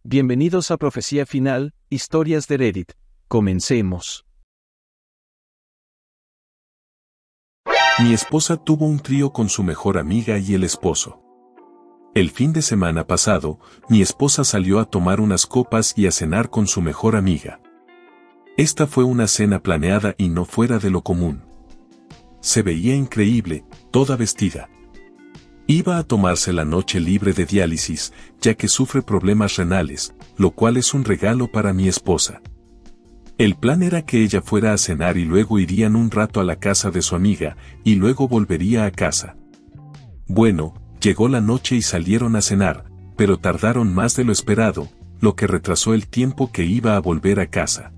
Bienvenidos a Profecía Final, Historias de Reddit. Comencemos. Mi esposa tuvo un trío con su mejor amiga y el esposo. El fin de semana pasado, mi esposa salió a tomar unas copas y a cenar con su mejor amiga. Esta fue una cena planeada y no fuera de lo común. Se veía increíble, toda vestida. Iba a tomarse la noche libre de diálisis, ya que sufre problemas renales, lo cual es un regalo para mi esposa. El plan era que ella fuera a cenar y luego irían un rato a la casa de su amiga, y luego volvería a casa. Bueno, llegó la noche y salieron a cenar, pero tardaron más de lo esperado, lo que retrasó el tiempo que iba a volver a casa.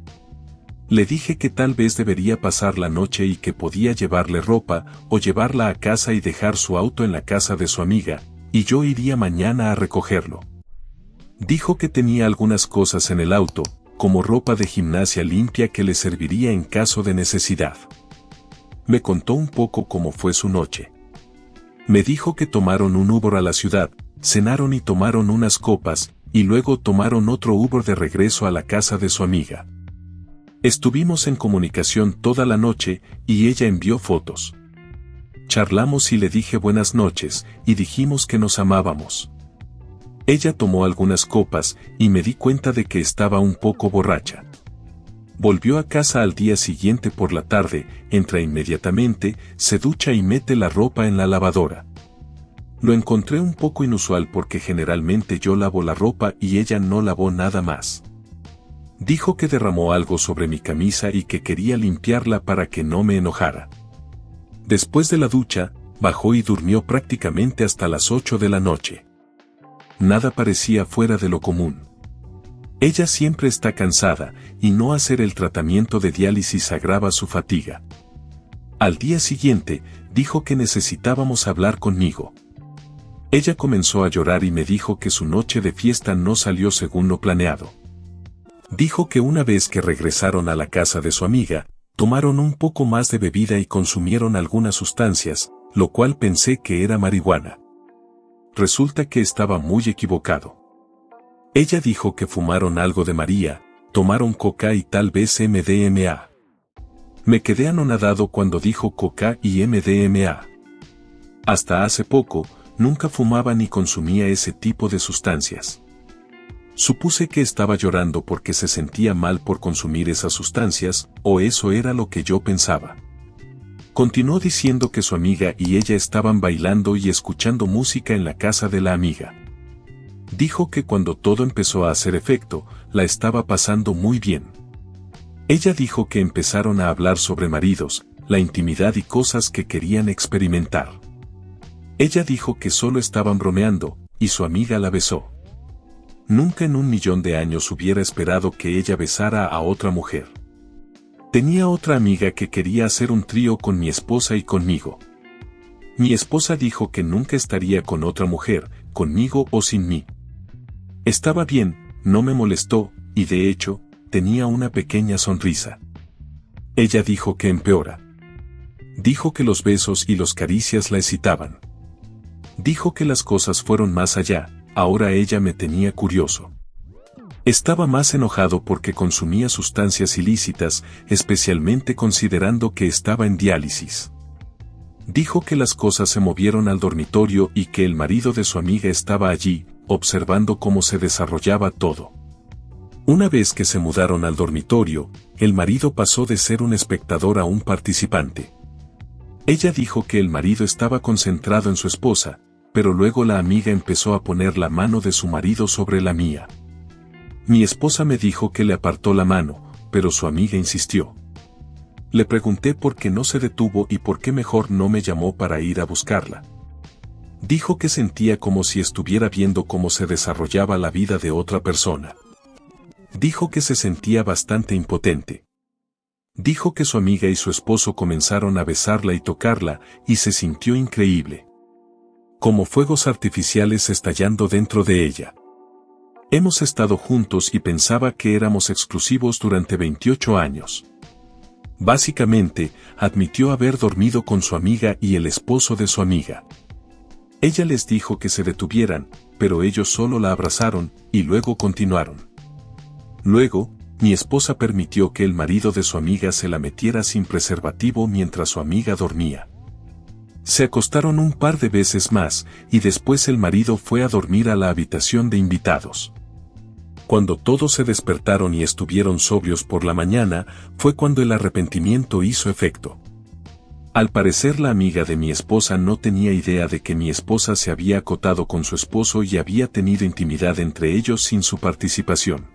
Le dije que tal vez debería pasar la noche y que podía llevarle ropa, o llevarla a casa y dejar su auto en la casa de su amiga, y yo iría mañana a recogerlo. Dijo que tenía algunas cosas en el auto, como ropa de gimnasia limpia que le serviría en caso de necesidad. Me contó un poco cómo fue su noche. Me dijo que tomaron un Uber a la ciudad, cenaron y tomaron unas copas, y luego tomaron otro Uber de regreso a la casa de su amiga. Estuvimos en comunicación toda la noche, y ella envió fotos. Charlamos y le dije buenas noches, y dijimos que nos amábamos. Ella tomó algunas copas, y me di cuenta de que estaba un poco borracha. Volvió a casa al día siguiente por la tarde, entra inmediatamente, se ducha y mete la ropa en la lavadora. Lo encontré un poco inusual porque generalmente yo lavo la ropa y ella no lavó nada más. Dijo que derramó algo sobre mi camisa y que quería limpiarla para que no me enojara. Después de la ducha, bajó y durmió prácticamente hasta las 8 de la noche. Nada parecía fuera de lo común. Ella siempre está cansada, y no hacer el tratamiento de diálisis agrava su fatiga. Al día siguiente, dijo que necesitábamos hablar conmigo. Ella comenzó a llorar y me dijo que su noche de fiesta no salió según lo planeado. Dijo que una vez que regresaron a la casa de su amiga, tomaron un poco más de bebida y consumieron algunas sustancias, lo cual pensé que era marihuana. Resulta que estaba muy equivocado. Ella dijo que fumaron algo de María, tomaron coca y tal vez MDMA. Me quedé anonadado cuando dijo coca y MDMA. Hasta hace poco, nunca fumaba ni consumía ese tipo de sustancias. Supuse que estaba llorando porque se sentía mal por consumir esas sustancias, o eso era lo que yo pensaba. Continuó diciendo que su amiga y ella estaban bailando y escuchando música en la casa de la amiga. Dijo que cuando todo empezó a hacer efecto, la estaba pasando muy bien. Ella dijo que empezaron a hablar sobre maridos, la intimidad y cosas que querían experimentar. Ella dijo que solo estaban bromeando, y su amiga la besó. Nunca en 1.000.000 de años hubiera esperado que ella besara a otra mujer. Tenía otra amiga que quería hacer un trío con mi esposa y conmigo. Mi esposa dijo que nunca estaría con otra mujer, conmigo o sin mí. Estaba bien, no me molestó, y de hecho, tenía una pequeña sonrisa. Ella dijo que empeora. Dijo que los besos y los caricias la excitaban. Dijo que las cosas fueron más allá. Ahora ella me tenía curioso. Estaba más enojado porque consumía sustancias ilícitas, especialmente considerando que estaba en diálisis. Dijo que las cosas se movieron al dormitorio y que el marido de su amiga estaba allí, observando cómo se desarrollaba todo. Una vez que se mudaron al dormitorio, el marido pasó de ser un espectador a un participante. Ella dijo que el marido estaba concentrado en su esposa, pero luego la amiga empezó a poner la mano de su marido sobre la mía. Mi esposa me dijo que le apartó la mano, pero su amiga insistió. Le pregunté por qué no se detuvo y por qué mejor no me llamó para ir a buscarla. Dijo que sentía como si estuviera viendo cómo se desarrollaba la vida de otra persona. Dijo que se sentía bastante impotente. Dijo que su amiga y su esposo comenzaron a besarla y tocarla, y se sintió increíble. Como fuegos artificiales estallando dentro de ella. Hemos estado juntos y pensaba que éramos exclusivos durante 28 años. Básicamente, admitió haber dormido con su amiga y el esposo de su amiga. Ella les dijo que se detuvieran, pero ellos solo la abrazaron, y luego continuaron. Luego, mi esposa permitió que el marido de su amiga se la metiera sin preservativo mientras su amiga dormía. Se acostaron un par de veces más, y después el marido fue a dormir a la habitación de invitados. Cuando todos se despertaron y estuvieron sobrios por la mañana, fue cuando el arrepentimiento hizo efecto. Al parecer la amiga de mi esposa no tenía idea de que mi esposa se había acotado con su esposo y había tenido intimidad entre ellos sin su participación.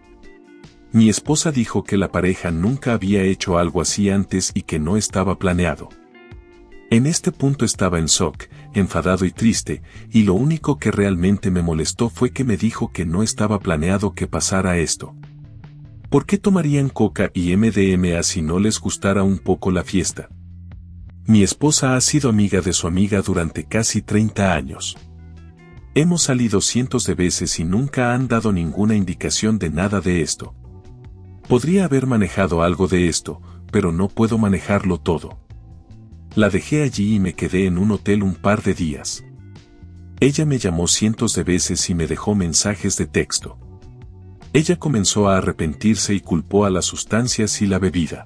Mi esposa dijo que la pareja nunca había hecho algo así antes y que no estaba planeado. En este punto estaba en shock, enfadado y triste, y lo único que realmente me molestó fue que me dijo que no estaba planeado que pasara esto. ¿Por qué tomarían coca y MDMA si no les gustara un poco la fiesta? Mi esposa ha sido amiga de su amiga durante casi 30 años. Hemos salido cientos de veces y nunca han dado ninguna indicación de nada de esto. Podría haber manejado algo de esto, pero no puedo manejarlo todo. La dejé allí y me quedé en un hotel un par de días. Ella me llamó cientos de veces y me dejó mensajes de texto. Ella comenzó a arrepentirse y culpó a las sustancias y la bebida.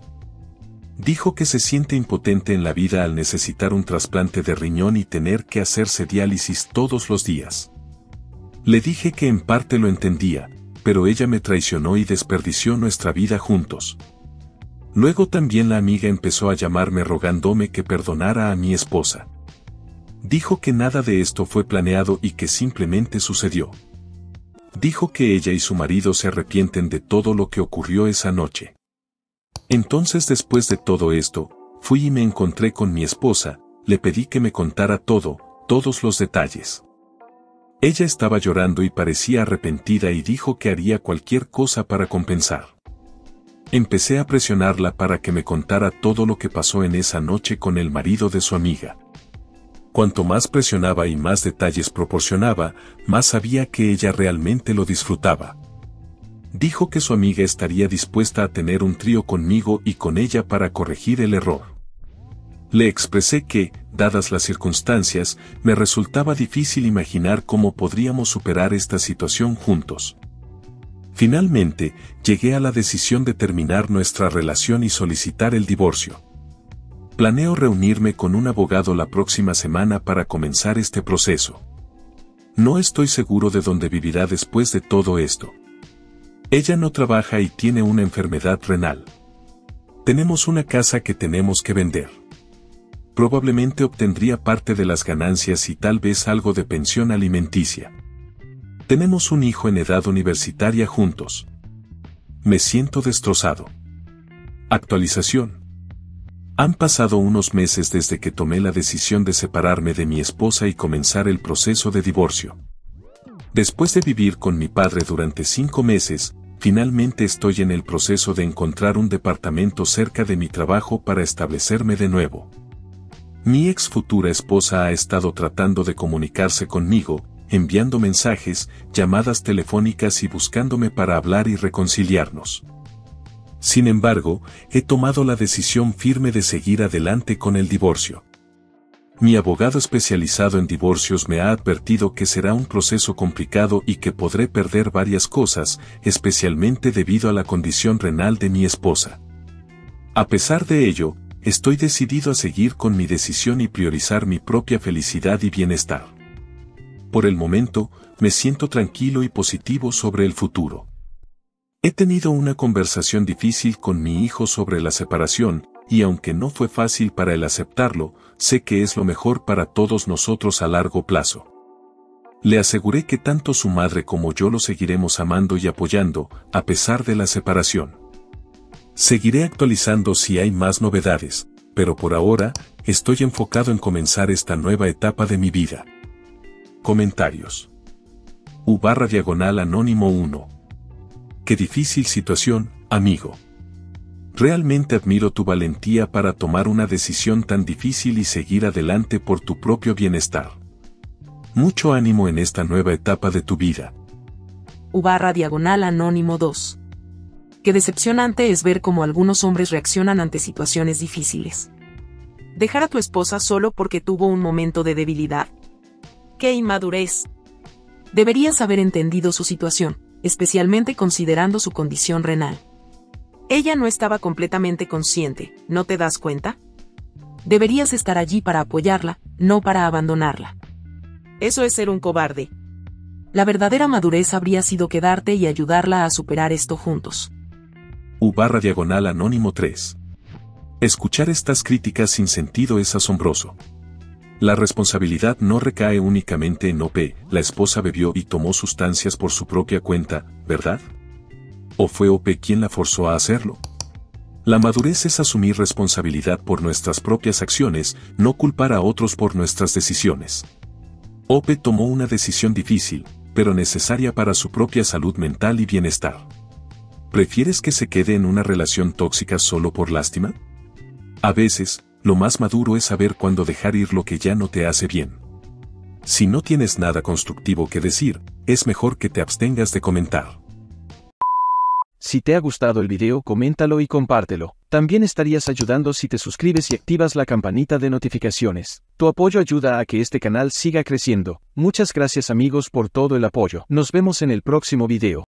Dijo que se siente impotente en la vida al necesitar un trasplante de riñón y tener que hacerse diálisis todos los días. Le dije que en parte lo entendía, pero ella me traicionó y desperdició nuestra vida juntos. Luego también la amiga empezó a llamarme rogándome que perdonara a mi esposa. Dijo que nada de esto fue planeado y que simplemente sucedió. Dijo que ella y su marido se arrepienten de todo lo que ocurrió esa noche. Entonces, después de todo esto, fui y me encontré con mi esposa, le pedí que me contara todo, todos los detalles. Ella estaba llorando y parecía arrepentida y dijo que haría cualquier cosa para compensar. Empecé a presionarla para que me contara todo lo que pasó en esa noche con el marido de su amiga. Cuanto más presionaba y más detalles proporcionaba, más sabía que ella realmente lo disfrutaba. Dijo que su amiga estaría dispuesta a tener un trío conmigo y con ella para corregir el error. Le expresé que, dadas las circunstancias, me resultaba difícil imaginar cómo podríamos superar esta situación juntos. Finalmente, llegué a la decisión de terminar nuestra relación y solicitar el divorcio. Planeo reunirme con un abogado la próxima semana para comenzar este proceso. No estoy seguro de dónde vivirá después de todo esto. Ella no trabaja y tiene una enfermedad renal. Tenemos una casa que tenemos que vender. Probablemente obtendría parte de las ganancias y tal vez algo de pensión alimenticia. Tenemos un hijo en edad universitaria juntos. Me siento destrozado. Actualización. Han pasado unos meses desde que tomé la decisión de separarme de mi esposa y comenzar el proceso de divorcio. Después de vivir con mi padre durante 5 meses, finalmente estoy en el proceso de encontrar un departamento cerca de mi trabajo para establecerme de nuevo. Mi ex futura esposa ha estado tratando de comunicarse conmigo, enviando mensajes, llamadas telefónicas y buscándome para hablar y reconciliarnos. Sin embargo, he tomado la decisión firme de seguir adelante con el divorcio. Mi abogado especializado en divorcios me ha advertido que será un proceso complicado y que podré perder varias cosas, especialmente debido a la condición renal de mi esposa. A pesar de ello, estoy decidido a seguir con mi decisión y priorizar mi propia felicidad y bienestar. Por el momento, me siento tranquilo y positivo sobre el futuro. He tenido una conversación difícil con mi hijo sobre la separación, y aunque no fue fácil para él aceptarlo, sé que es lo mejor para todos nosotros a largo plazo. Le aseguré que tanto su madre como yo lo seguiremos amando y apoyando, a pesar de la separación. Seguiré actualizando si hay más novedades, pero por ahora, estoy enfocado en comenzar esta nueva etapa de mi vida. Comentarios. U/Anónimo 1. Qué difícil situación, amigo. Realmente admiro tu valentía para tomar una decisión tan difícil y seguir adelante por tu propio bienestar. Mucho ánimo en esta nueva etapa de tu vida. U/Anónimo 2. Qué decepcionante es ver cómo algunos hombres reaccionan ante situaciones difíciles. Dejar a tu esposa solo porque tuvo un momento de debilidad. ¡Qué inmadurez! Deberías haber entendido su situación, especialmente considerando su condición renal. Ella no estaba completamente consciente, ¿no te das cuenta? Deberías estar allí para apoyarla, no para abandonarla. Eso es ser un cobarde. La verdadera madurez habría sido quedarte y ayudarla a superar esto juntos. U/Anónimo 3. Escuchar estas críticas sin sentido es asombroso. La responsabilidad no recae únicamente en OP, la esposa bebió y tomó sustancias por su propia cuenta, ¿verdad? ¿O fue OP quien la forzó a hacerlo? La madurez es asumir responsabilidad por nuestras propias acciones, no culpar a otros por nuestras decisiones. OP tomó una decisión difícil, pero necesaria para su propia salud mental y bienestar. ¿Prefieres que se quede en una relación tóxica solo por lástima? A veces, lo más maduro es saber cuándo dejar ir lo que ya no te hace bien. Si no tienes nada constructivo que decir, es mejor que te abstengas de comentar. Si te ha gustado el video, coméntalo y compártelo. También estarías ayudando si te suscribes y activas la campanita de notificaciones. Tu apoyo ayuda a que este canal siga creciendo. Muchas gracias amigos por todo el apoyo. Nos vemos en el próximo video.